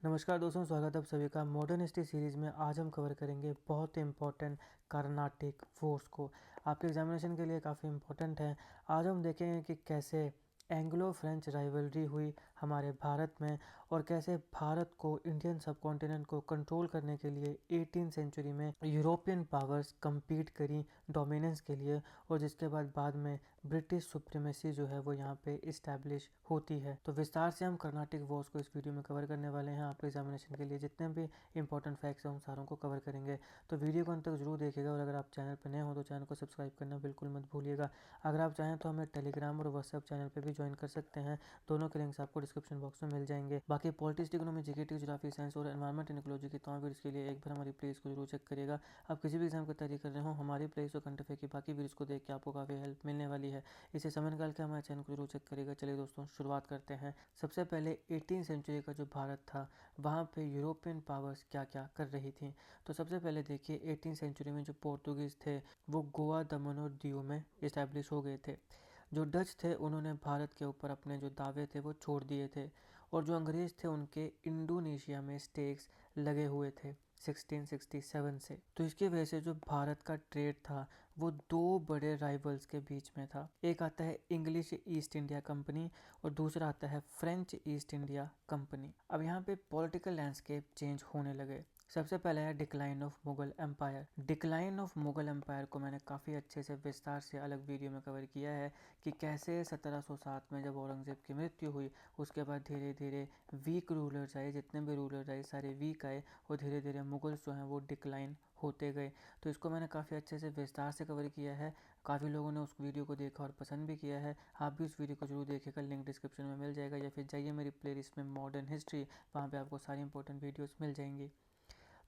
नमस्कार दोस्तों, स्वागत है आप सभी का मॉडर्न हिस्ट्री सीरीज़ में। आज हम कवर करेंगे बहुत ही इम्पोर्टेंट कर्नाटिक वॉर्स को। आपके एग्जामिनेशन के लिए काफ़ी इम्पोर्टेंट है। आज हम देखेंगे कि कैसे एंग्लो फ्रेंच राइवलरी हुई हमारे भारत में और कैसे भारत को, इंडियन सब कॉन्टिनेंट को कंट्रोल करने के लिए 18th सेंचुरी में यूरोपियन पावर्स compete करी डोमिनेंस के लिए, और जिसके बाद में ब्रिटिश सुप्रीमेसी जो है वो यहाँ पे इस्टेब्लिश होती है। तो विस्तार से हम कर्नाटिक वॉर्स को इस वीडियो में कवर करने वाले हैं। आपके एग्जामिनेशन के लिए जितने भी इंपॉर्टेंट फैक्ट्स हैं उन सारों को कवर करेंगे, तो वीडियो को अंत तक जरूर देखिएगा। और अगर आप चैनल पर नए हो तो चैनल को सब्सक्राइब करना बिल्कुल मत भूलिएगा। अगर आप चाहें तो हमें टेलीग्राम और व्हाट्सएप चैनल पर भी ज्वाइन कर सकते हैं। दोनों के लिंक्स आपको डिस्क्रिप्शन बॉक्स में मिल जाएंगे। बाकी politics, economy, GK, geography, science और एनवायरमेंट एंड इकोलॉजी की तमाम वीडियोस के लिए एक बार हमारी प्लेलिस्ट को जरूर चेक करिएगा। आप किसी भी एग्जाम की तैयारी कर रहे हो, हमारी प्लेलिस्ट और करंट अफेयर की बाकी वीडियोस को देख के आपको काफ़ी हेल्प मिलने वाली है। इसे समय निकाल के हमारे चैनल को जरूर चेक करिएगा। चलिए दोस्तों, शुरुआत करते हैं। सबसे पहले 18th सेंचुरी का जो भारत था, वहाँ पे यूरोपियन पावर्स क्या क्या कर रही थी। तो सबसे पहले देखिए, 18th सेंचुरी में जो पोर्तुगीज़ थे वो गोवा, दमन और दीव में इस्टेब्लिश हो गए थे। जो डच थे उन्होंने भारत के ऊपर अपने जो दावे थे वो छोड़ दिए थे, और जो अंग्रेज़ थे उनके इंडोनेशिया में स्टेक्स लगे हुए थे 1667 से। तो इसकी वजह से जो भारत का ट्रेड था वो दो बड़े राइवल्स के बीच में था। एक आता है इंग्लिश ईस्ट इंडिया कंपनी और दूसरा आता है फ्रेंच ईस्ट इंडिया कंपनी। अब यहाँ पे पॉलिटिकल लैंडस्केप चेंज होने लगे। सबसे पहले है decline of Mughal empire. Decline of Mughal empire को मैंने काफ़ी अच्छे से विस्तार से अलग वीडियो में कवर किया है कि कैसे 1707 में जब औरंगजेब की मृत्यु हुई, उसके बाद धीरे धीरे वीक रूलर्स आए, जितने भी रूलर्स आए सारे वीक आए, और धीरे धीरे मुगल्स जो हैं वो डिक्लाइन होते गए। तो इसको मैंने काफ़ी अच्छे से विस्तार से कवर किया है। काफ़ी लोगों ने उस वीडियो को देखा और पसंद भी किया है। आप भी उस वीडियो को जरूर देखिएगा, लिंक डिस्क्रिप्शन में मिल जाएगा, या फिर जाइए मेरी प्लेलिस्ट में मॉडर्न हिस्ट्री, वहाँ पे आपको सारी इंपॉर्टेंट वीडियोस मिल जाएंगी।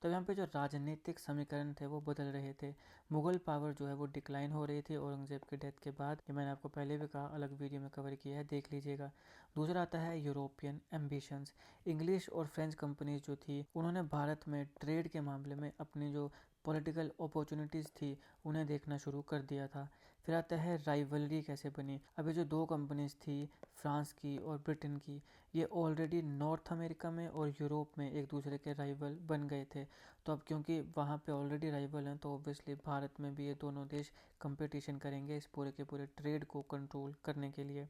तो यहाँ पे जो राजनीतिक समीकरण थे वो बदल रहे थे। मुगल पावर जो है वो डिक्लाइन हो रही थी औरंगजेब की डेथ के बाद। ये मैंने आपको पहले भी कहा, अलग वीडियो में कवर किया है, देख लीजिएगा। दूसरा आता है यूरोपियन एम्बिशंस। इंग्लिश और फ्रेंच कंपनीज जो थी उन्होंने भारत में ट्रेड के मामले में अपनी जो पॉलिटिकल अपॉर्चुनिटीज़ थी उन्हें देखना शुरू कर दिया था। फिर आता है राइवलरी कैसे बनी। अभी जो दो कंपनीज थी, फ्रांस की और ब्रिटेन की, ये ऑलरेडी नॉर्थ अमेरिका में और यूरोप में एक दूसरे के राइवल बन गए थे। तो अब क्योंकि वहाँ पे ऑलरेडी राइवल हैं, तो ऑब्वियसली भारत में भी ये दोनों देश कंपटीशन करेंगे इस पूरे के पूरे ट्रेड को कंट्रोल करने के लिए।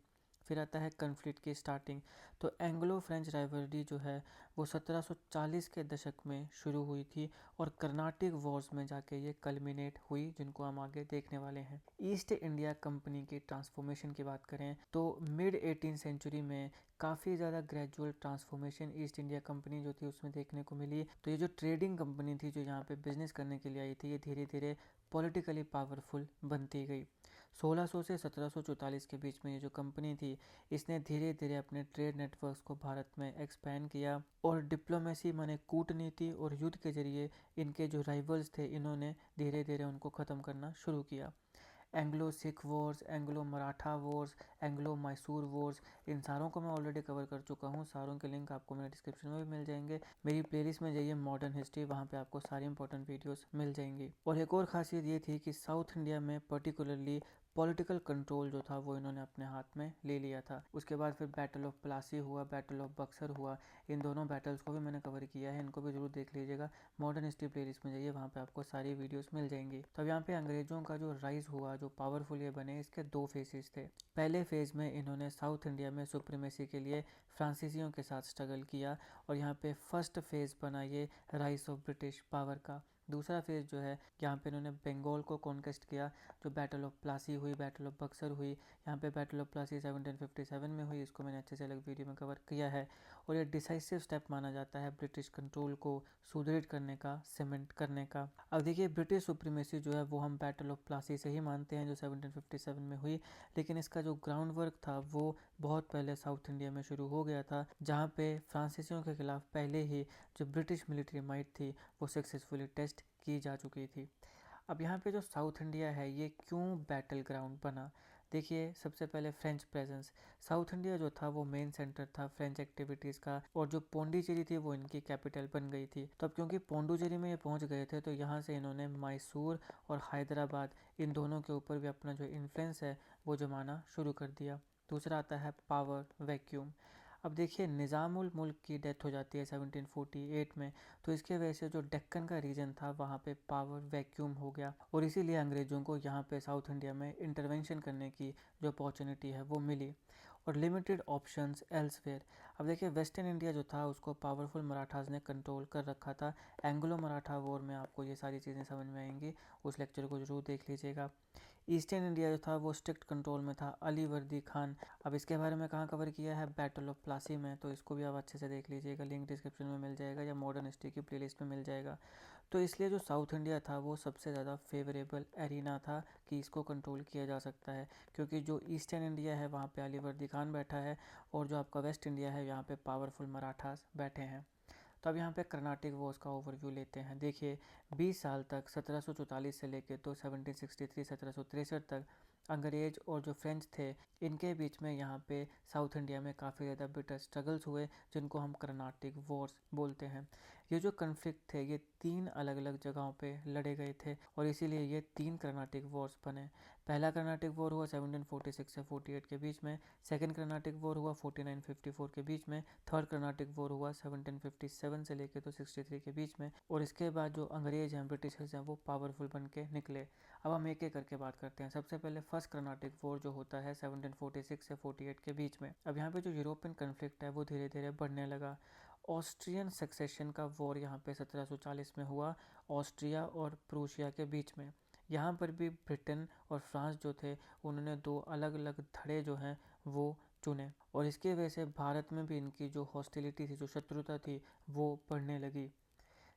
फिर आता है कन्फ्लिक्ट की स्टार्टिंग। तो एंग्लो फ्रेंच राइवलरी जो है वो 1740 के दशक में शुरू हुई थी और कर्नाटिक वॉर्स में जाके ये कल्मिनेट हुई, जिनको हम आगे देखने वाले हैं। ईस्ट इंडिया कंपनी की ट्रांसफॉर्मेशन की बात करें तो मिड 18th सेंचुरी में काफ़ी ज़्यादा gradual transformation east India company जो थी उसमें देखने को मिली। तो ये जो ट्रेडिंग कंपनी थी जो यहाँ पे बिजनेस करने के लिए आई थी, ये धीरे धीरे पॉलिटिकली पावरफुल बनती गई। 1600 से 1744 के बीच में ये जो कंपनी थी, इसने धीरे धीरे अपने ट्रेड नेटवर्क्स को भारत में एक्सपैंड किया, और डिप्लोमेसी माने कूटनीति और युद्ध के जरिए इनके जो राइवल्स थे इन्होंने धीरे धीरे उनको ख़त्म करना शुरू किया। Anglo Sikh wars, Anglo Maratha wars, Anglo Mysore wars, इन सारों को मैं ऑलरेडी कवर कर चुका हूँ। सारों के लिंक आपको मेरे डिस्क्रिप्शन में भी मिल जाएंगे। मेरी प्लेलिस्ट में जाइए मॉडर्न हिस्ट्री, वहाँ पे आपको सारी इंपॉर्टेंट वीडियोस मिल जाएंगी। और एक और खासियत ये थी कि साउथ इंडिया में पर्टिकुलरली पॉलिटिकल कंट्रोल जो था वो इन्होंने अपने हाथ में ले लिया था। उसके बाद फिर बैटल ऑफ प्लासी हुआ, बैटल ऑफ बक्सर हुआ। इन दोनों बैटल्स को भी मैंने कवर किया है, इनको भी जरूर देख लीजिएगा। मॉडर्न हिस्ट्री प्लेलिस्ट में जाइए, वहाँ पे आपको सारी वीडियोस मिल जाएंगी। तो अब यहाँ पे अंग्रेजों का जो राइज हुआ, जो पावरफुल ये बने, इसके दो फेजेस थे। पहले फेज में इन्होंने साउथ इंडिया में सुप्रीमेसी के लिए फ्रांसीसियों के साथ स्ट्रगल किया, और यहाँ पे फर्स्ट फेज बना ये राइज ऑफ ब्रिटिश पावर का। दूसरा फेज जो है, यहाँ पे इन्होंने बंगाल को कॉन्क्वेस्ट किया, जो बैटल ऑफ प्लासी हुई, बैटल ऑफ बक्सर हुई। यहाँ पे बैटल ऑफ प्लासी 1757 में हुई, इसको मैंने अच्छे से अलग वीडियो में कवर किया है। और ये डिसाइसिव स्टेप माना जाता है ब्रिटिश कंट्रोल को सुदृढ़ करने का, सीमेंट करने का। अब देखिए, ब्रिटिश सुप्रीमेसी जो है वो हम बैटल ऑफ प्लासी से ही मानते हैं, जो 1757 में हुई, लेकिन इसका जो ग्राउंड वर्क था वो बहुत पहले साउथ इंडिया में शुरू हो गया था, जहाँ पे फ्रांसीसियों के खिलाफ पहले ही जो ब्रिटिश मिलिट्री माइट थी वो सक्सेसफुली टेस्ट की जा चुकी थी। अब यहाँ पे जो साउथ इंडिया है ये क्यों बैटल ग्राउंड बना। देखिए, सबसे पहले फ्रेंच प्रेजेंस। साउथ इंडिया जो था वो मेन सेंटर था फ्रेंच एक्टिविटीज़ का, और जो पौंडीचेरी थी वो इनकी कैपिटल बन गई थी। तो अब क्योंकि पौंडीचेरी में ये पहुंच गए थे, तो यहाँ से इन्होंने मैसूर और हैदराबाद, इन दोनों के ऊपर भी अपना जो इन्फ्लुएंस है वो जमाना शुरू कर दिया। दूसरा आता है पावर वैक्यूम। अब देखिए निज़ामुल मुल्क की डेथ हो जाती है 1748 में, तो इसके वजह से जो डेक्कन का रीजन था वहाँ पे पावर वैक्यूम हो गया और इसीलिए अंग्रेज़ों को यहाँ पे साउथ इंडिया में इंटरवेंशन करने की जो अपॉर्चुनिटी है वो मिली और लिमिटेड ऑप्शंस एल्सवेयर। अब देखिए वेस्टर्न इंडिया जो था उसको पावरफुल मराठास ने कंट्रोल कर रखा था। एंग्लो मराठा वॉर में आपको ये सारी चीज़ें समझ में आएंगी, उस लेक्चर को जरूर देख लीजिएगा। ईस्टर्न इंडिया जो था वो स्ट्रिक्ट कंट्रोल में था अली वर्दी खान। अब इसके बारे में कहाँ कवर किया है, बैटल ऑफ प्लासी में, तो इसको भी आप अच्छे से देख लीजिएगा, लिंक डिस्क्रिप्शन में मिल जाएगा या मॉडर्न हिस्ट्री की प्लेलिस्ट में मिल जाएगा। तो इसलिए जो साउथ इंडिया था वो सबसे ज़्यादा फेवरेबल एरिना था कि इसको कंट्रोल किया जा सकता है, क्योंकि जो ईस्टर्न इंडिया है वहाँ पे अली वर्दी खान बैठा है और जो आपका वेस्ट इंडिया है यहाँ पे पावरफुल मराठास बैठे हैं। तो अब यहाँ पे कर्नाटिक वॉर्स का ओवरव्यू लेते हैं। देखिए 20 साल तक 1744 से लेके तो 1763 1763 तक अंग्रेज और जो फ्रेंच थे इनके बीच में यहाँ पे साउथ इंडिया में काफ़ी ज़्यादा बिटर स्ट्रगल्स हुए, जिनको हम कर्नाटिक वॉर्स बोलते हैं। ये जो कन्फ्लिक्ट थे ये 3 अलग अलग जगहों पे लड़े गए थे और इसीलिए ये 3 कर्नाटिक वॉर्स बने। पहला कर्नाटिक वॉर हुआ 1746 से 48 के बीच में, सेकंड कर्नाटिक वॉर हुआ 49-54 के बीच में, थर्ड कर्नाटिक वॉर हुआ 1757 से लेके तो 63 के बीच में, और इसके बाद जो अंग्रेज हैं ब्रिटिशर्स हैं वो पावरफुल बन के निकले। अब हम एक एक करके बात करते हैं। सबसे पहले फर्स्ट कर्नाटिक वॉर जो होता है 1746 से 48 के बीच में। अब यहाँ पे जो यूरोपियन कन्फ्लिक्ट है वो धीरे धीरे बढ़ने लगा। ऑस्ट्रियन सक्सेशन का वॉर यहाँ पे 1740 में हुआ ऑस्ट्रिया और प्रूशिया के बीच में। यहाँ पर भी ब्रिटेन और फ्रांस जो थे उन्होंने दो अलग अलग धड़े जो हैं वो चुने और इसकी वजह से भारत में भी इनकी जो हॉस्टिलिटी थी, जो शत्रुता थी, वो बढ़ने लगी।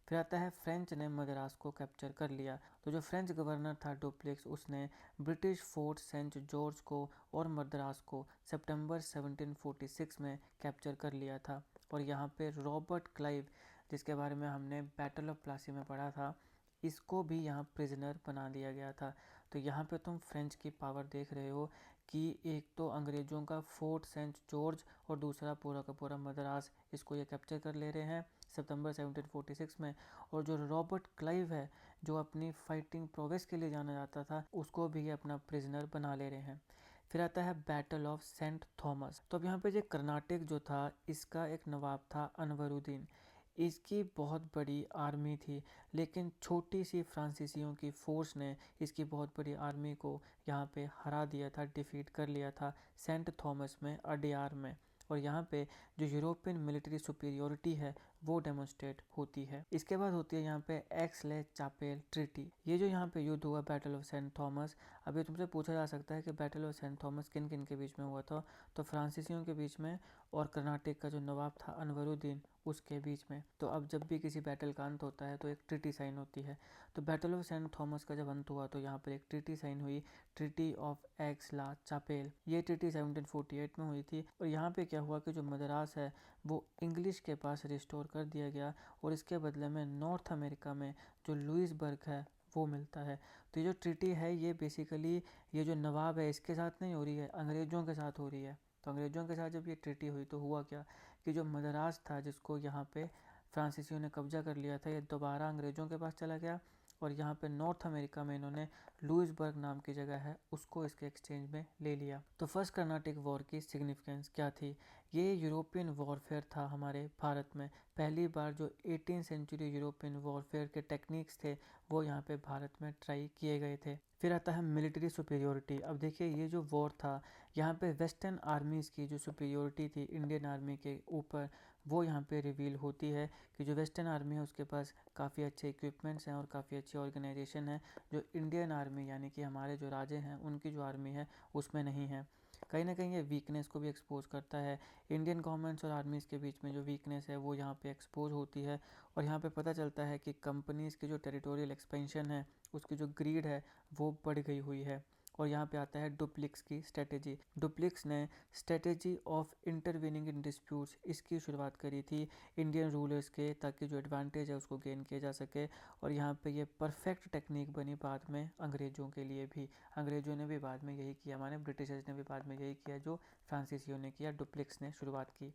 फिर आता है फ्रेंच ने मद्रास को कैप्चर कर लिया। तो जो फ्रेंच गवर्नर था डुप्लेक्स उसने ब्रिटिश फोर्ट सेंट जॉर्ज को और मद्रास को सितंबर 1746 में कैप्चर कर लिया था। और यहाँ पे रॉबर्ट क्लाइव, जिसके बारे में हमने बैटल ऑफ प्लासी में पढ़ा था, इसको भी यहाँ प्रिजनर बना लिया गया था। तो यहाँ पे तुम फ्रेंच की पावर देख रहे हो कि एक तो अंग्रेज़ों का फोर्ट सेंट जॉर्ज और दूसरा पूरा का पूरा मद्रास, इसको ये कैप्चर कर ले रहे हैं सितंबर 1746 में। और जो रॉबर्ट क्लाइव है जो अपनी फाइटिंग प्रोवेस के लिए जाना जाता था, उसको भी ये अपना प्रिजनर बना ले रहे हैं। फिर आता है बैटल ऑफ सेंट थॉमस। तो अब यहाँ पे जो कर्नाटक जो था इसका एक नवाब था अनवरुद्दीन। इसकी बहुत बड़ी आर्मी थी, लेकिन छोटी सी फ्रांसीसियों की फोर्स ने इसकी बहुत बड़ी आर्मी को यहाँ पे हरा दिया था, डिफीट कर लिया था सेंट थॉमस में, अडियार में। और यहाँ पे जो यूरोपियन मिलिट्री सुपीरियोरिटी है वो डेमोन्स्ट्रेट होती है। इसके बाद होती है यहाँ पे एक्स-ले चापेल ट्रीटी। ये जो यहाँ पे युद्ध हुआ बैटल ऑफ सेंट थॉमस, अभी तुमसे पूछा जा सकता है कि बैटल ऑफ सेंट थॉमस किन किन के बीच में हुआ था, तो फ्रांसीसियों के बीच में और कर्नाटक का जो नवाब था अनवरुद्दीन उसके बीच में। तो अब जब भी किसी बैटल का अंत होता है तो एक ट्रीटी साइन होती है। तो बैटल ऑफ सेंट थॉमस का जब अंत हुआ तो यहाँ पर एक ट्रीटी साइन हुई, ट्रीटी ऑफ एक्स-ला चापेल। ये ट्रीटी 1748 में हुई थी और यहाँ पे क्या हुआ कि जो मद्रास है वो इंग्लिश के पास रिस्टोर कर दिया गया और इसके बदले में नॉर्थ अमेरिका में जो लुइसबर्ग है वो मिलता है। तो ये जो ट्रीटी है ये बेसिकली ये जो नवाब है इसके साथ नहीं हो रही है, अंग्रेज़ों के साथ हो रही है। तो अंग्रेज़ों के साथ जब ये ट्रीटी हुई तो हुआ क्या कि जो मद्रास था जिसको यहाँ पे फ्रांसीसियों ने कब्जा कर लिया था, ये दोबारा अंग्रेज़ों के पास चला गया और यहाँ पे नॉर्थ अमेरिका में इन्होंने लुइसबर्ग नाम की जगह है उसको इसके एक्सचेंज में ले लिया। तो फर्स्ट कर्नाटिक वॉर की सिग्निफिकेंस क्या थी? ये यूरोपियन वॉरफेयर था हमारे भारत में। पहली बार जो 18 सेंचुरी यूरोपियन वॉरफेयर के टेक्निक्स थे वो यहाँ पे भारत में ट्राई किए गए थे। फिर आता है मिलिट्री सुपीरियोरिटी। अब देखिए ये जो वॉर था यहाँ पे वेस्टर्न आर्मीज़ की जो सुपीरियोरिटी थी इंडियन आर्मी के ऊपर वो यहाँ पे रिवील होती है कि जो वेस्टर्न आर्मी है उसके पास काफ़ी अच्छे इक्विपमेंट्स हैं और काफ़ी अच्छी ऑर्गेनाइजेशन है, जो इंडियन आर्मी यानी कि हमारे जो राजे हैं उनकी जो आर्मी है उसमें नहीं है। कहीं ना कहीं ये वीकनेस को भी एक्सपोज करता है। इंडियन गवर्नमेंट्स और आर्मीज़ के बीच में जो वीकनेस है वो यहाँ पे एक्सपोज होती है और यहाँ पे पता चलता है कि कंपनीज़ की जो टेरिटोरियल एक्सपेंशन है उसकी जो ग्रीड है वो बढ़ गई हुई है। और यहाँ पे आता है डुप्लिक्स की स्ट्रेटेजी। डुप्लिक्स ने strategy of intervening in disputes इसकी शुरुआत करी थी इंडियन रूलर्स के, ताकि जो एडवांटेज है उसको गेन किया जा सके। और यहाँ पे ये परफेक्ट टेक्निक बनी बाद में अंग्रेज़ों के लिए भी। अंग्रेज़ों ने भी बाद में यही किया, माने ब्रिटिशर्स ने भी बाद में यही किया जो फ्रांसीसियों ने किया, डुप्लिक्स ने शुरुआत की।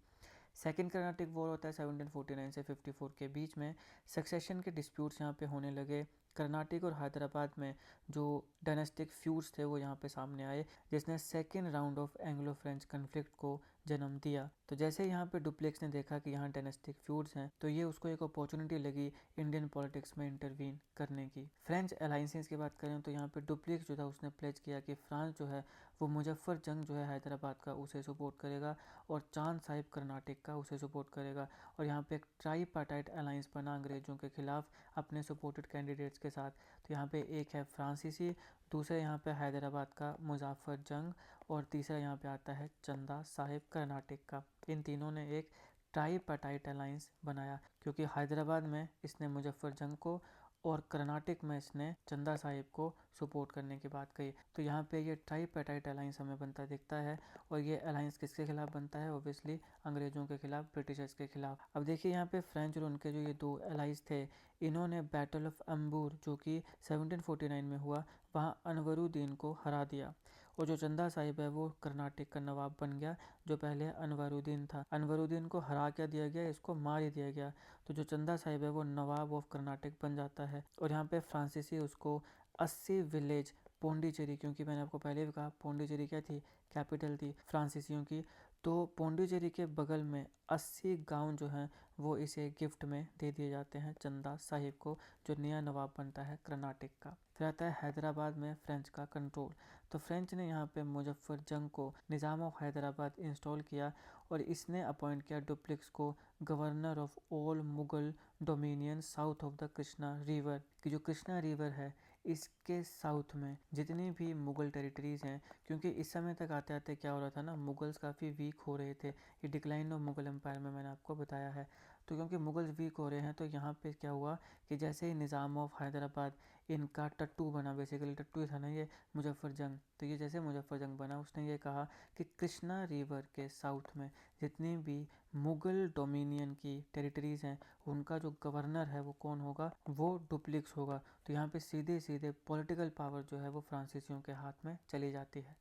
सेकेंड कर्नाटिक वॉर होता है 1749 से 54 के बीच में। सक्सेशन के डिस्प्यूट्स यहाँ पे होने लगे। कर्नाटक और हैदराबाद में जो डायनेस्टिक फ्यूड्स थे वो यहाँ पे सामने आए, जिसने second round of Anglo French conflict को जन्म दिया। तो जैसे यहाँ पे डुप्लेक्स ने देखा कि यहाँ डायनेस्टिक फ्यूड्स हैं, तो ये उसको एक अपॉर्चुनिटी लगी इंडियन पॉलिटिक्स में इंटरवीन करने की। फ्रेंच अलाइंसेस की बात करें तो यहाँ पे डुप्लेक्स जो था उसने प्लेज किया कि फ्रांस जो है वो मुजफ्फर जंग जो है हैदराबाद का उसे सपोर्ट करेगा और चांद साहिब कर्नाटक का उसे सपोर्ट करेगा। और यहाँ पे एक ट्राईपार्टाइट अलाइंस बना अंग्रेजों के खिलाफ अपने सपोर्टेड कैंडिडेट्स के साथ। तो यहाँ पे एक है फ्रांसीसी, दूसरे यहाँ पे हैदराबाद का मुजफ्फर जंग और तीसरा यहाँ पे आता है चंदा साहिब कर्नाटक का। इन तीनों ने एक ट्राईपार्टाइट अलायंस बनाया क्योंकि हैदराबाद में इसने मुजफ्फर जंग को और कर्नाटक में इसने चंदा साहिब को सपोर्ट करने की बात कही। तो यहाँ पे ये ट्राईपार्टाइट अलायंस हमें बनता दिखता है और ये अलायंस किसके खिलाफ बनता है? ओबियसली अंग्रेजों के खिलाफ, ब्रिटिशर्स के खिलाफ। अब देखिए यहाँ पे फ्रेंच और उनके जो ये दो अलाइज थे, इन्होंने बैटल ऑफ अम्बूर जो कि 1749 में हुआ, वहाँ अनवरुद्दीन को हरा दिया। और जो चंदा साहिब है वो कर्नाटक का नवाब बन गया, जो पहले अनवरुद्दीन था। अनवरुद्दीन को हरा क्या दिया गया, इसको मार ही दिया गया। तो जो चंदा साहिब है वो नवाब ऑफ कर्नाटक बन जाता है। और यहाँ पे फ्रांसीसी उसको 80 विलेज पौंडीचेरी, क्योंकि मैंने आपको पहले भी कहा पौंडीचेरी क्या थी, कैपिटल थी फ्रांसीसियों की, तो पौंडीचेरी के बगल में 80 गांव जो हैं वो इसे गिफ्ट में दे दिए जाते हैं चंदा साहिब को, जो नया नवाब बनता है कर्नाटक का। फिर आता है हैदराबाद में फ्रेंच का कंट्रोल। तो फ्रेंच ने यहाँ पे मुजफ्फर जंग को निज़ाम ऑफ हैदराबाद इंस्टॉल किया और इसने अपॉइंट किया डुप्लेक्स को governor of all Mughal dominion south of the Krishna river, कि जो कृष्णा रिवर है इसके साउथ में जितनी भी मुगल टेरिटरीज हैं, क्योंकि इस समय तक आते आते क्या हो रहा था ना, मुगल्स काफ़ी वीक हो रहे थे। ये डिक्लाइन ऑफ मुगल एम्पायर में मैंने आपको बताया है। तो क्योंकि मुगल्स वीक हो रहे हैं तो यहाँ पे क्या हुआ कि जैसे ही निज़ाम ऑफ हैदराबाद इनका टट्टू बना, बेसिकली टट्टू ही था ना ये मुजफ्फर जंग, तो ये जैसे मुजफ्फर जंग बना उसने ये कहा कि कृष्णा रिवर के साउथ में जितनी भी मुगल डोमिनियन की टेरिटरीज हैं उनका जो गवर्नर है वो कौन होगा, वो डुप्लेक्स होगा। तो यहाँ पे सीधे सीधे पॉलिटिकल पावर जो है वो फ्रांसीसियों के हाथ में चली जाती है।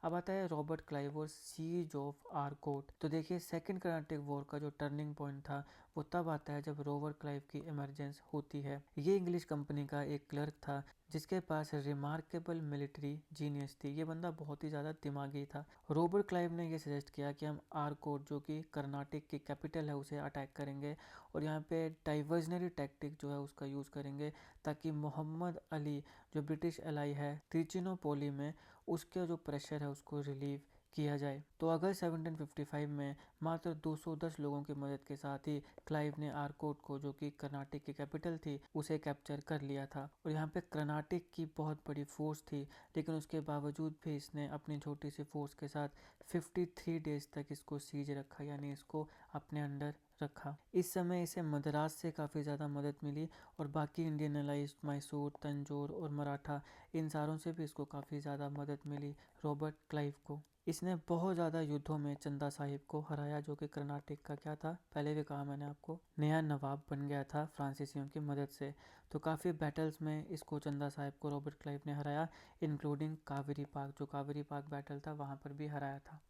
अब आता है रॉबर्ट क्लाइव और सीज ऑफ आरकोट। तो देखिए सेकंड कर्नाटिक वॉर का जो टर्निंग पॉइंट था वो तब आता है जब रॉबर्ट क्लाइव की इमरजेंस होती है। ये इंग्लिश कंपनी का एक क्लर्क था जिसके पास रिमार्केबल मिलिट्री जीनियस थी। ये बंदा बहुत ही ज़्यादा दिमागी था। रॉबर्ट क्लाइव ने ये सजेस्ट किया कि हम आरकोट जो कि कर्नाटक की कैपिटल है उसे अटैक करेंगे और यहाँ पे डाइवर्जनरी टैक्टिक जो है उसका यूज़ करेंगे ताकि मोहम्मद अली जो ब्रिटिश एलाई है त्रिचिनोपोली में, उसका जो प्रेशर है उसको रिलीव किया जाए। तो अगस्त 1755 में मात्र 210 लोगों की मदद के साथ ही क्लाइव ने आरकोट को, जो कि कर्नाटक की कैपिटल थी, उसे कैप्चर कर लिया था। और यहाँ पे कर्नाटक की बहुत बड़ी फोर्स थी, लेकिन उसके बावजूद भी इसने अपनी छोटी सी फोर्स के साथ 53 डेज तक इसको सीज रखा, यानी इसको अपने अंडर रखा। इस समय इसे मद्रास से काफ़ी ज़्यादा मदद मिली और बाकी इंडियन एलाइज मैसूर, तंजौर और मराठा, इन सारों से भी इसको काफ़ी ज़्यादा मदद मिली रॉबर्ट क्लाइव को। इसने बहुत ज़्यादा युद्धों में चंदा साहिब को हराया, जो कि कर्नाटक का क्या था, पहले भी कहा मैंने आपको, नया नवाब बन गया था फ्रांसीसियों की मदद से। तो काफ़ी बैटल्स में इसको चंदा साहिब को रॉबर्ट क्लाइव ने हराया, इंक्लूडिंग कावेरी पाक, जो कावेरी पाक बैटल था वहाँ पर भी हराया था।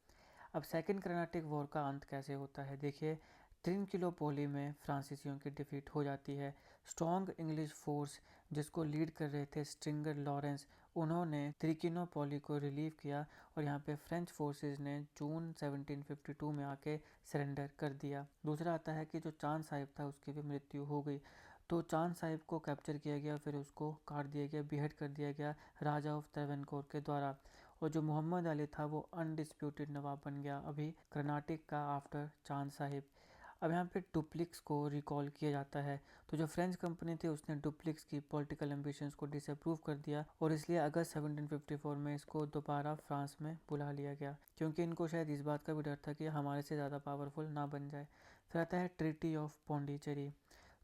अब सेकेंड कर्नाटिक वॉर का अंत कैसे होता है, देखिए ट्रिनकिलोपोली में फ्रांसीसियों की डिफीट हो जाती है। स्ट्रॉन्ग इंग्लिश फोर्स जिसको लीड कर रहे थे स्ट्रिंगर लॉरेंस, उन्होंने त्रिकिनोपोली को रिलीव किया और यहाँ पे फ्रेंच फोर्सेस ने जून 1752 में आके सरेंडर कर दिया। दूसरा आता है कि जो चांद साहिब था उसकी भी मृत्यु हो गई। तो चांद साहिब को कैप्चर किया गया, फिर उसको काट दिया गया, बिहेड कर दिया गया राजा ऑफ त्रैवनकोर के द्वारा। और जो मोहम्मद अली था वो अनडिस्प्यूटेड नवाब बन गया अभी कर्नाटक का आफ्टर चांद साहिब। अब यहाँ पे डुप्लेक्स को रिकॉल किया जाता है। तो जो फ्रेंच कंपनी थी उसने डुप्लेक्स की पॉलिटिकल एम्बिशंस को डिसअप्रूव कर दिया और इसलिए अगस्त 1754 में इसको दोबारा फ्रांस में बुला लिया गया, क्योंकि इनको शायद इस बात का भी डर था कि हमारे से ज़्यादा पावरफुल ना बन जाए। फिर आता है ट्रीटी ऑफ पौंडीचेरी।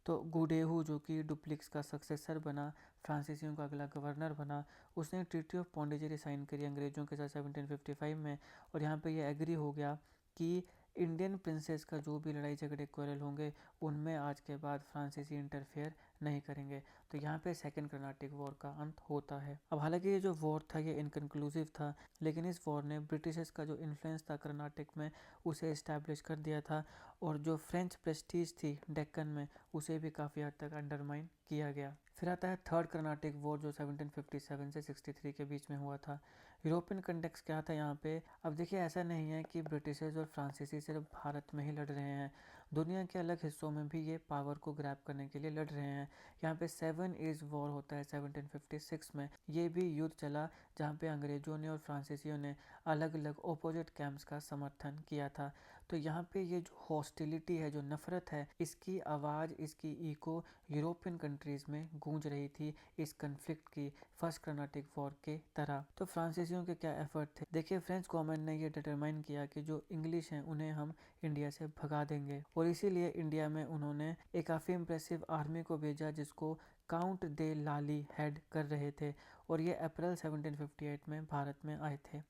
तो गुडेहू जो कि डुप्लेक्स का सक्सेसर बना, फ्रांसीसियों का अगला गवर्नर बना, उसने ट्रीटी ऑफ पौंडीचेरी साइन करी अंग्रेज़ों के साथ 1755 में। और यहाँ पे ये एग्री हो गया कि इंडियन प्रिंसेस का जो भी लड़ाई झगड़े क्वेरल होंगे उनमें आज के बाद फ्रांसीसी इंटरफेयर नहीं करेंगे। तो यहाँ पे सेकेंड कर्नाटिक वॉर का अंत होता है। अब हालांकि ये जो वॉर था ये इनकन्क्लूसिव था, लेकिन इस वॉर ने ब्रिटिशर्स का जो इन्फ्लुएंस था कर्नाटक में उसे इस्टेब्लिश कर दिया था और जो फ्रेंच प्रेस्टीज थी डेक्कन में उसे भी काफ़ी हद तक अंडरमाइन किया गया। फिर आता है थर्ड कर्नाटिक वॉर जो 1757 से 63 के बीच में हुआ था। यूरोपियन कंटेक्स क्या था यहाँ पे? अब देखिए, ऐसा नहीं है कि ब्रिटिशर्स और फ्रांसीसी सिर्फ भारत में ही लड़ रहे हैं, दुनिया के अलग हिस्सों में भी ये पावर को ग्रैब करने के लिए लड़ रहे हैं। यहाँ पे 7 ईयर्स वॉर होता है 1756 में, ये भी युद्ध चला जहाँ पे अंग्रेजों ने और फ्रांसीसियों ने अलग अलग ओपोजिट कैंप्स का समर्थन किया था। तो यहाँ पे ये जो हॉस्टिलिटी है, जो नफरत है, इसकी आवाज़, इसकी इको यूरोपियन कंट्रीज़ में गूंज रही थी इस कन्फ्लिक्ट की, फर्स्ट कर्नाटिक वॉर के तरह। तो फ्रांसीसियों के क्या एफर्ट थे? देखिए, फ्रेंच गवर्नमेंट ने ये डिटरमाइन किया कि जो इंग्लिश हैं उन्हें हम इंडिया से भगा देंगे, और इसीलिए इंडिया में उन्होंने एक काफ़ी इम्प्रेसिव आर्मी को भेजा जिसको काउंट दे लाली हेड कर रहे थे, और ये अप्रैल 1758 में भारत में आए थे।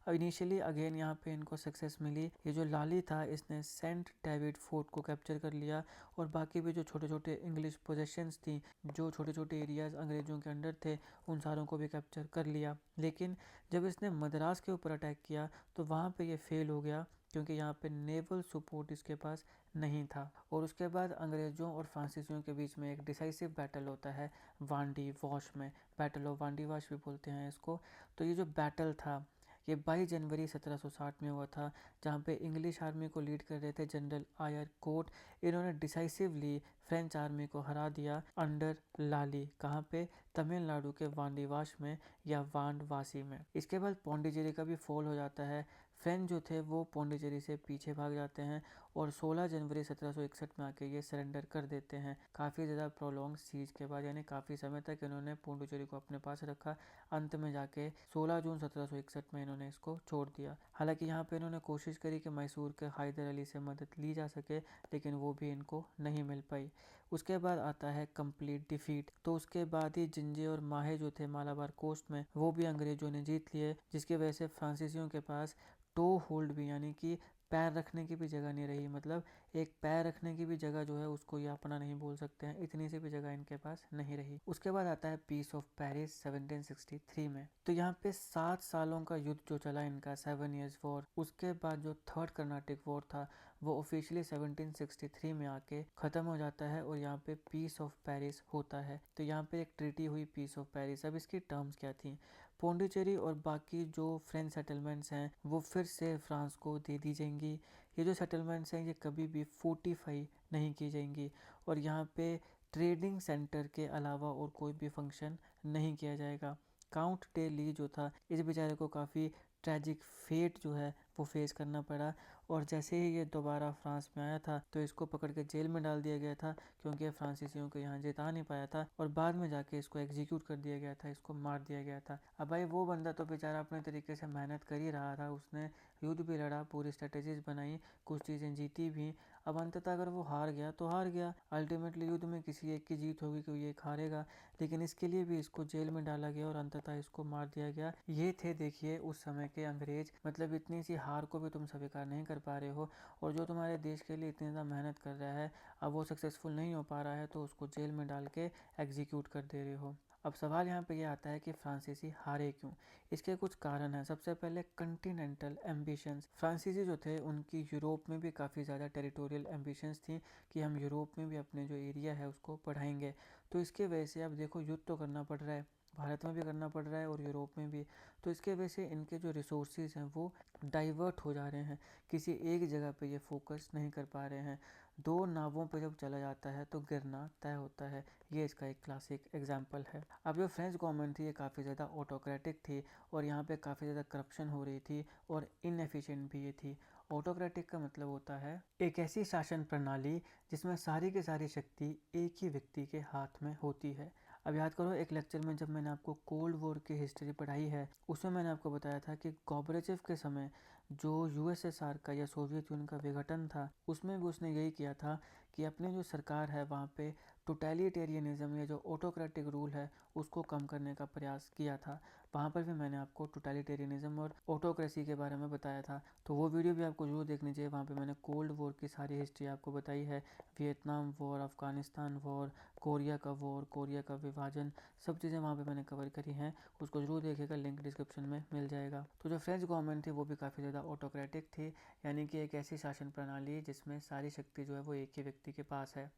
अब इनिशियली अगेन यहाँ पे इनको सक्सेस मिली। ये जो लाली था इसने सेंट डेविड फोर्ट को कैप्चर कर लिया, और बाकी भी जो छोटे छोटे इंग्लिश पोजेशंस थी, जो छोटे छोटे एरियाज अंग्रेजों के अंडर थे, उन सारों को भी कैप्चर कर लिया। लेकिन जब इसने मद्रास के ऊपर अटैक किया तो वहाँ पे ये फेल हो गया, क्योंकि यहाँ पे नेवल सपोर्ट इसके पास नहीं था। और उसके बाद अंग्रेजों और फ्रांसीसियों के बीच में एक डिसाइसिव बैटल होता है वांडी वॉश में, बैटल ऑफ वांडी वॉश भी बोलते हैं इसको। तो ये जो बैटल था ये 22 जनवरी 1760 में हुआ था, जहाँ पे इंग्लिश आर्मी को लीड कर रहे थे जनरल आयर कोट। इन्होंने डिसाइसिवली फ्रेंच आर्मी को हरा दिया अंडर लाली। कहाँ पे? तमिलनाडु के वांडीवाश में या वांडवासी में। इसके बाद पौंडीचेरी का भी फॉल हो जाता है। फ्रेंच जो थे वो पौंडीचेरी से पीछे भाग जाते हैं, और 16 जनवरी 1761 में आके ये सरेंडर कर देते हैं। काफ़ी ज़्यादा प्रोलॉन्ग सीज के बाद, यानी काफ़ी समय तक इन्होंने पौंडीचेरी को अपने पास रखा। अंत में जाके 16 जून 1761 में इन्होंने इसको छोड़ दिया। हालांकि यहाँ पे इन्होंने कोशिश करी कि मैसूर के हैदर अली से मदद ली जा सके, लेकिन वो भी इनको नहीं मिल पाई। उसके बाद आता है कंप्लीट डिफीट। तो उसके बाद ही जिंजे और माहे जो थे मालाबार कोस्ट में, वो भी अंग्रेजों ने जीत लिए, जिसकी वजह से फ्रांसीसियों के पास टो होल्ड भी, यानी कि पैर रखने की भी जगह नहीं रही। मतलब एक पैर रखने की भी जगह जो है उसको ये अपना नहीं बोल सकते हैं, इतनी सी भी जगह इनके पास नहीं रही। उसके बाद आता है पीस ऑफ पेरिस 1763 में। तो यहाँ पे 7 सालों का युद्ध जो चला इनका, 7 ईयर्स वॉर। उसके बाद जो थर्ड कर्नाटिक वॉर था वो ऑफिशियली 1763 में आके खत्म हो जाता है, और यहाँ पे पीस ऑफ पेरिस होता है। तो यहाँ पे एक ट्रीटी हुई पीस ऑफ पेरिस। अब इसकी टर्म्स क्या थी? पौंडीचेरी और बाकी जो फ्रेंच सेटलमेंट्स हैं वो फिर से फ्रांस को दे दी जाएंगी। ये जो सेटलमेंट्स हैं ये कभी भी फोर्टिफाई नहीं की जाएंगी, और यहाँ पे ट्रेडिंग सेंटर के अलावा और कोई भी फंक्शन नहीं किया जाएगा। काउंट डे ली जो था, इस बेचारे को काफ़ी ट्रैजिक फेट जो है वो फेस करना पड़ा, और जैसे ही ये दोबारा फ्रांस में आया था तो इसको पकड़ के जेल में डाल दिया गया था, क्योंकि फ्रांसीसियों को यहाँ जिता नहीं पाया था, और बाद में जाके इसको एग्जीक्यूट कर दिया गया था, इसको मार दिया गया था। अब भाई वो बंदा तो बेचारा अपने तरीके से मेहनत कर ही रहा था, उसने युद्ध भी लड़ा, पूरी स्ट्रेटेजीज बनाई, कुछ चीज़ें जीती भी। अब अंततः अगर वो हार गया तो हार गया, अल्टीमेटली युद्ध में किसी एक की जीत होगी, कोई एक हारेगा। लेकिन इसके लिए भी इसको जेल में डाला गया और अंततः इसको मार दिया गया। ये थे देखिए उस समय के अंग्रेज। मतलब इतनी सी हार को भी तुम स्वीकार नहीं कर पा रहे हो, और जो तुम्हारे देश के लिए इतनी ज़्यादा मेहनत कर रहा है, अब वो सक्सेसफुल नहीं हो पा रहा है तो उसको जेल में डाल के एग्जीक्यूट कर दे रहे हो। अब सवाल यहाँ पे ये आता है कि फ्रांसीसी हारे क्यों? इसके कुछ कारण हैं। सबसे पहले कॉन्टिनेंटल एम्बिशंस। फ्रांसीसी जो थे उनकी यूरोप में भी काफ़ी ज़्यादा टेरिटोरियल एम्बिशंस थी कि हम यूरोप में भी अपने जो एरिया है उसको बढ़ाएंगे। तो इसके वजह से अब देखो युद्ध तो करना पड़ रहा है, भारत में भी करना पड़ रहा है और यूरोप में भी। तो इसके वजह से इनके जो रिसोर्सेज हैं वो डाइवर्ट हो जा रहे हैं, किसी एक जगह पे ये फोकस नहीं कर पा रहे हैं। दो नावों पे जब चला जाता है तो गिरना तय होता है, ये इसका एक क्लासिक एग्जाम्पल है। अब जो फ्रेंच गवर्नमेंट थी ये काफ़ी ज़्यादा ऑटोक्रेटिक थी, और यहाँ पे काफ़ी ज़्यादा करप्शन हो रही थी, और इनएफिशिएंट भी ये थी। ऑटोक्रेटिक का मतलब होता है एक ऐसी शासन प्रणाली जिसमें सारी की सारी शक्ति एक ही व्यक्ति के हाथ में होती है। अब याद करो, एक लेक्चर में जब मैंने आपको कोल्ड वॉर की हिस्ट्री पढ़ाई है उसमें मैंने आपको बताया था कि गॉर्बेचेव के समय जो यूएसएसआर का या सोवियत यूनियन का विघटन था उसमें भी उसने यही किया था कि अपनी जो सरकार है वहाँ पे टोटलिटेरियनिज्म या जो ऑटोक्रेटिक रूल है उसको कम करने का प्रयास किया था। वहाँ पर भी मैंने आपको टोटलिटेरियनिज्म और ऑटोक्रेसी के बारे में बताया था, तो वो वीडियो भी आपको जरूर देखनी चाहिए। वहाँ पे मैंने कोल्ड वॉर की सारी हिस्ट्री आपको बताई है, Vietnam war, Afghanistan war, Korea का वॉर, कोरिया का विभाजन, सब चीज़ें वहाँ पे मैंने कवर करी हैं। उसको जरूर देखिएगा, लिंक डिस्क्रिप्शन में मिल जाएगा। तो जो फ्रेंच गवर्नमेंट थी वो भी काफ़ी ज़्यादा ऑटोक्रेटिक थी, यानी कि एक ऐसी शासन प्रणाली जिसमें सारी शक्ति जो है वो एक ही व्यक्ति के पास है।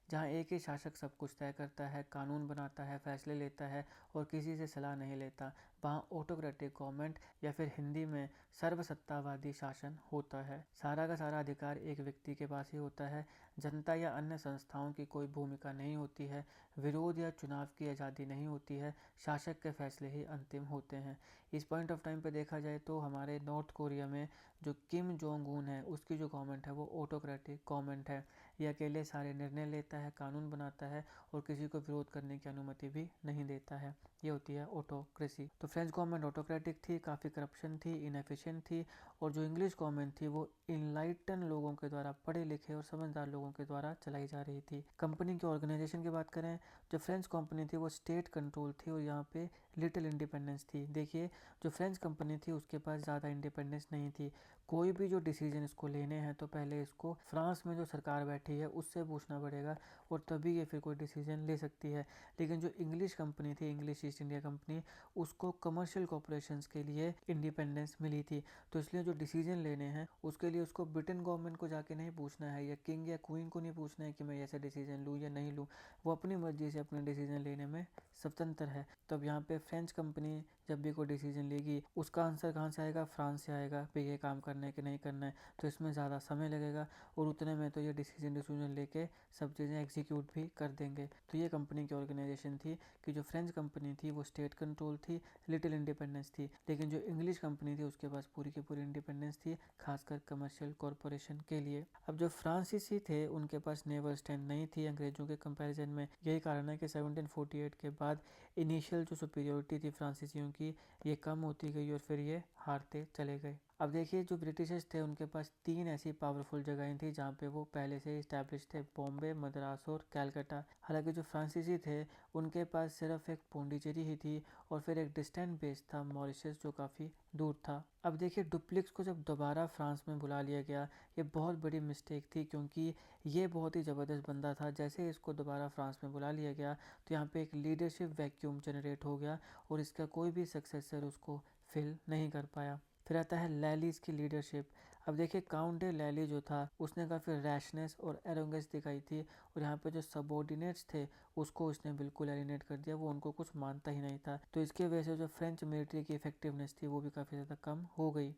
जहाँ एक ही शासक सब कुछ तय करता है, कानून बनाता है, फैसले लेता है और किसी से सलाह नहीं लेता, वहाँ ऑटोक्रेटिक गवर्नमेंट या फिर हिंदी में सर्वसत्तावादी शासन होता है। सारा का सारा अधिकार एक व्यक्ति के पास ही होता है, जनता या अन्य संस्थाओं की कोई भूमिका नहीं होती है, विरोध या चुनाव की आज़ादी नहीं होती है, शासक के फैसले ही अंतिम होते हैं। इस पॉइंट ऑफ टाइम पे देखा जाए तो हमारे नॉर्थ कोरिया में जो किम जोंग उन है, उसकी जो गवर्नमेंट है वो ऑटोक्रेटिक गवर्नमेंट है। ये अकेले सारे निर्णय लेता है, कानून बनाता है और किसी को विरोध करने की अनुमति भी नहीं देता है। ये होती है ऑटोक्रेसी। तो फ्रेंच गवर्नमेंट ऑटोक्रेटिक थी, काफ़ी करप्शन थी, इनएफिशिएंट थी। और जो इंग्लिश गवर्नमेंट थी वो इनलाइटन लोगों के द्वारा, पढ़े लिखे और समझदार लोगों के द्वारा चलाई जा रही थी। कंपनी के ऑर्गेनाइजेशन की बात करें, जो फ्रेंच कंपनी थी वो स्टेट कंट्रोल थी और यहाँ पे लिटिल इंडिपेंडेंस थी। देखिए, जो फ्रेंच कंपनी थी उसके पास ज़्यादा इंडिपेंडेंस नहीं थी। कोई भी जो डिसीजन इसको लेने हैं तो पहले इसको फ्रांस में जो सरकार बैठी है उससे पूछना पड़ेगा और तभी ये फिर कोई डिसीजन ले सकती है। लेकिन जो इंग्लिश कंपनी थी, इंग्लिश ईस्ट इंडिया कंपनी, उसको कमर्शियल कॉरपोरेशंस के लिए इंडिपेंडेंस मिली थी। तो इसलिए जो डिसीजन लेने हैं उसके लिए उसको ब्रिटेन गवर्नमेंट को जाके नहीं पूछना है या किंग या क्वीन को नहीं पूछना है कि मैं ऐसा डिसीजन लूँ या नहीं लूँ। वो अपनी मर्जी से अपने डिसीजन लेने में स्वतंत्र है। तो अब यहाँ पे फ्रेंच कंपनी जब भी कोई डिसीजन लेगी उसका आंसर कहाँ से आएगा? फ्रांस से आएगा भाई ये काम करना है कि नहीं करना है। तो इसमें ज़्यादा समय लगेगा और उतने में तो ये डिसीजन लेके सब चीज़ें एग्जीक्यूट भी कर देंगे। तो ये कंपनी की ऑर्गेनाइजेशन थी कि जो फ्रेंच कंपनी थी वो स्टेट कंट्रोल थी, लिटिल इंडिपेंडेंस थी। लेकिन जो इंग्लिश कंपनी थी उसके पास पूरी की पूरी इंडिपेंडेंस थी, खासकर कमर्शियल कॉरपोरेशन के लिए। अब जो फ्रांसीसी थे उनके पास नेवल स्टैंड नहीं थी अंग्रेजों के कंपैरिजन में। यही कारण है कि 1748 के बाद इनिशियल जो सुपीरियोरिटी थी फ्रांसीसियों की, ये कम होती गई और फिर ये हारते चले गए। अब देखिए, जो ब्रिटिशर्स थे उनके पास 3 ऐसी पावरफुल जगहें थी जहाँ पे वो पहले से इस्टेब्लिश थे, बॉम्बे, मद्रास और कैलकाटा। हालांकि जो फ्रांसीसी थे उनके पास सिर्फ एक पौंडीचेरी ही थी और फिर एक डिस्टेंट बेस था मॉरिशस जो काफ़ी दूर था। अब देखिए, डुप्लिक्स को जब दोबारा फ्रांस में बुला लिया गया, ये बहुत बड़ी मिस्टेक थी क्योंकि ये बहुत ही ज़बरदस्त बंदा था। जैसे इसको दोबारा फ्रांस में बुला लिया गया तो यहाँ पे एक लीडरशिप वैक्यूम जनरेट हो गया और इसका कोई भी सक्सेसर उसको फिल नहीं कर पाया। फिर आता है लैलीज की लीडरशिप। अब देखिए, काउंट डे लैली जो था उसने काफ़ी रैशनेस और एरोगेंस दिखाई थी और यहाँ पे जो सबॉर्डिनेट्स थे उसको उसने बिल्कुल एलिनेट कर दिया, वो उनको कुछ मानता ही नहीं था। तो इसकी वजह से जो फ्रेंच मिलिट्री की इफेक्टिवनेस थी वो भी काफ़ी ज़्यादा कम हो गई।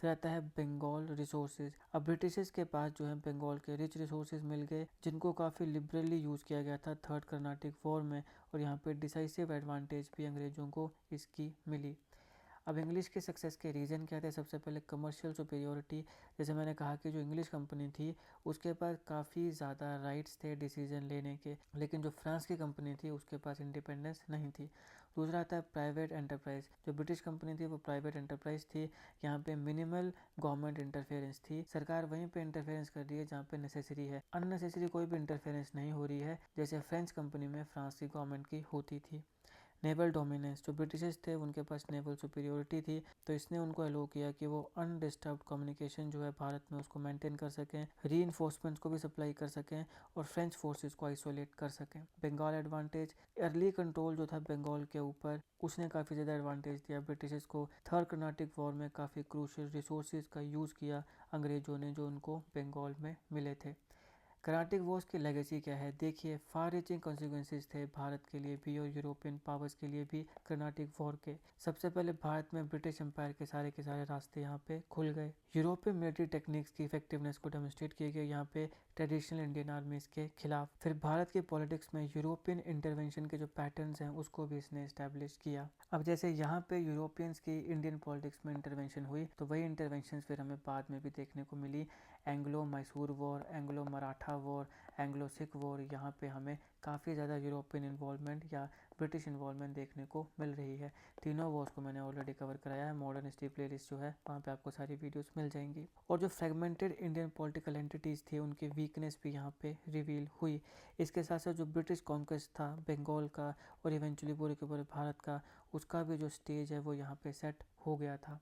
फिर आता है बंगाल रिसोर्सेज। अब ब्रिटिशर्स के पास जो है बंगाल के रिच रिसोर्सेज मिल गए जिनको काफ़ी लिबरली यूज़ किया गया था थर्ड कर्नाटिक वॉर में और यहाँ पे डिसाइसिव एडवांटेज भी अंग्रेज़ों को इसकी मिली। अब इंग्लिश के सक्सेस के रीज़न क्या थे? सबसे पहले कमर्शियल सुपीरियोरिटी। जैसे मैंने कहा कि जो इंग्लिश कंपनी थी उसके पास काफ़ी ज़्यादा राइट्स थे डिसीजन लेने के, लेकिन जो फ्रांस की कंपनी थी उसके पास इंडिपेंडेंस नहीं थी। दूसरा आता है प्राइवेट एंटरप्राइज। जो ब्रिटिश कंपनी थी वो प्राइवेट एंटरप्राइज थी, यहाँ पे मिनिमल गवर्नमेंट इंटरफेरेंस थी। सरकार वहीं पे इंटरफेरेंस कर रही है जहाँ पे नेसेसरी है, अननेसेसरी कोई भी इंटरफेरेंस नहीं हो रही है, जैसे फ्रेंच कंपनी में फ्रांस की गवर्नमेंट की होती थी। Naval dominance. जो ब्रिटिशर्स थे उनके पास नेवल सुपीरियोरिटी थी, तो इसने उनको अलो किया कि वो अनडिस्टर्ब्ड कम्युनिकेशन जो है भारत में उसको मेंटेन कर सकें, री को भी सप्लाई कर सकें और फ्रेंच फोर्सेस को आइसोलेट कर सकें। बंगाल एडवांटेज। अर्ली कंट्रोल जो था बंगाल के ऊपर उसने काफ़ी ज़्यादा एडवांटेज दिया ब्रिटिशर्स को। थर्ड कर्नाटिक वॉर में काफ़ी क्रूशियल रिसोर्सेज का यूज़ किया अंग्रेजों ने जो उनको बंगाल में मिले थे। कर्नाटिक वॉर्स की लेगेसी क्या है? देखिए, फार रीचिंग कॉन्सिक्वेंसेज थे भारत के लिए भी और यूरोपियन पावर्स के लिए भी कर्नाटिक वॉर के। सबसे पहले भारत में ब्रिटिश एम्पायर के सारे रास्ते यहाँ पे खुल गए। यूरोपियन मिलिट्री टेक्निक्स की इफेक्टिवनेस को डेमोस्ट्रेट किए गए यहाँ पे ट्रेडिशनल इंडियन आर्मीज के खिलाफ। फिर भारत के पॉलिटिक्स में यूरोपियन इंटरवेंशन के जो पैटर्न्स हैं उसको भी इसने इस्टेब्लिश किया। अब जैसे यहाँ पे यूरोपियंस की इंडियन पॉलिटिक्स में इंटरवेंशन हुई तो वही इंटरवेंशन फिर हमें बाद में भी देखने को मिली। Anglo Mysore war, Anglo Maratha war, Anglo Sikh war, यहाँ पे हमें काफ़ी ज़्यादा यूरोपियन इन्वॉल्वमेंट या ब्रिटिश इन्वॉल्वमेंट देखने को मिल रही है। तीनों वॉर्स को मैंने ऑलरेडी कवर कराया है, मॉडर्न हिस्ट्री प्लेलिस्ट जो है वहाँ पे आपको सारी वीडियोस मिल जाएंगी। और जो फ्रेगमेंटेड इंडियन पॉलिटिकल एंटिटीज़ थी उनकी वीकनेस भी यहाँ पे रिवील हुई। इसके साथ साथ जो ब्रिटिश कॉन्क्वेस्ट था बंगाल का और इवेंचुअली पूरे के पूरे भारत का, उसका भी जो स्टेज है वो यहाँ पे सेट हो गया था।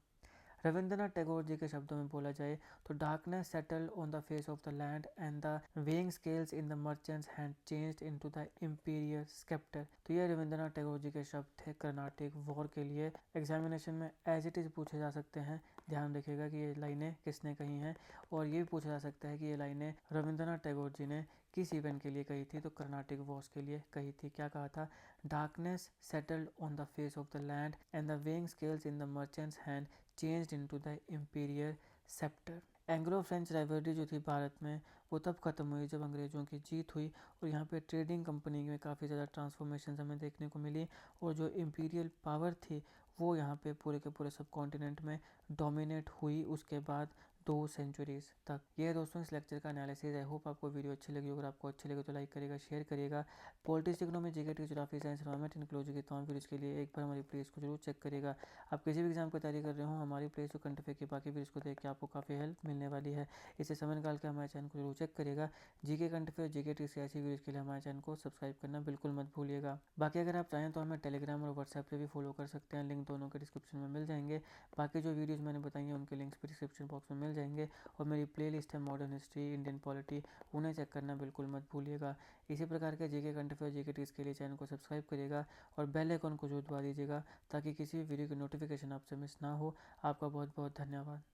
रविंद्रनाथ टैगोर जी के शब्दों में बोला जाए तो darkness settle on the face of the land and the weighing scales in the merchants had changed into the imperial sceptre. तो ये रविंद्रनाथ टैगोर जी के शब्द थे कर्नाटिक वॉर के लिए। एग्जामिनेशन में एज इट इज़ पूछे जा सकते हैं, ध्यान रखिएगा कि ये लाइनें किसने कही हैं और ये भी पूछा जा सकता है कि ये लाइनें रविंद्रनाथ टैगोर जी ने किस इवेंट के लिए कही थी? तो कर्नाटिक वॉर्स के लिए कही थी। क्या कहा था? Darkness settled on the face of the land and the weighing scales in the merchants hand changed into the imperial sceptre. Anglo French rivalry जो थी भारत में, वो तब खत्म हुई जब अंग्रेज़ों की जीत हुई और यहाँ पे ट्रेडिंग कंपनी में काफ़ी ज़्यादा ट्रांसफॉर्मेशन हमें देखने को मिली और जो इंपीरियल पावर थी वो यहाँ पे पूरे के पूरे सब कॉन्टिनेंट में डोमिनेट हुई उसके बाद 2 सेंचुरीज तक। ये दोस्तों इस लेक्चर का एनालिसिस। आई होप आपको वीडियो अच्छी लगी। अगर आपको अच्छी लगे तो लाइक करेगा, शेयर करेगा। Politics, economy, GK, geography, science, environment, ecology की तमाम वीडियोज़ के लिए एक बार हमारी प्लेलिस्ट को जरूर चेक करेगा। आप किसी भी एग्जाम की तैयारी कर रहे हो, हमारी प्लेलिस्ट को कंटेंट के बाकी वीडियोज़ को देख के आपको काफ़ी हेल्प मिलने वाली है। इसे समय निकाल के हमारे चैनल को जरूर चेक करेगा। जीके कंटेंट, जीके ट्रिक्स ऐसी वीडियोज़ के लिए हमारे चैनल को सब्सक्राइब करना बिल्कुल मत भूलिएगा। बाकी अगर आप चाहें तो हमें टेलीग्राम और व्हाट्सएप पे भी फॉलो कर सकते हैं, लिंक दोनों के डिस्क्रिप्शन में मिल जाएंगे। बाकी जो वीडियोज़ मैंने बताई हैं उनके लिंक्स भी डिस्क्रिप्शन बॉक्स में मिल जाएंगे और मेरी प्लेलिस्ट है मॉडर्न हिस्ट्री, इंडियन पॉलिटी, उन्हें चेक करना बिल्कुल मत भूलिएगा। इसी प्रकार के जीके कंटेंट और जीके ट्रिक्स के लिए चैनल को सब्सक्राइब करिएगा और बेल आइकन को जरूर दबा दीजिएगा ताकि किसी भी वीडियो की नोटिफिकेशन आपसे मिस ना हो। आपका बहुत बहुत धन्यवाद।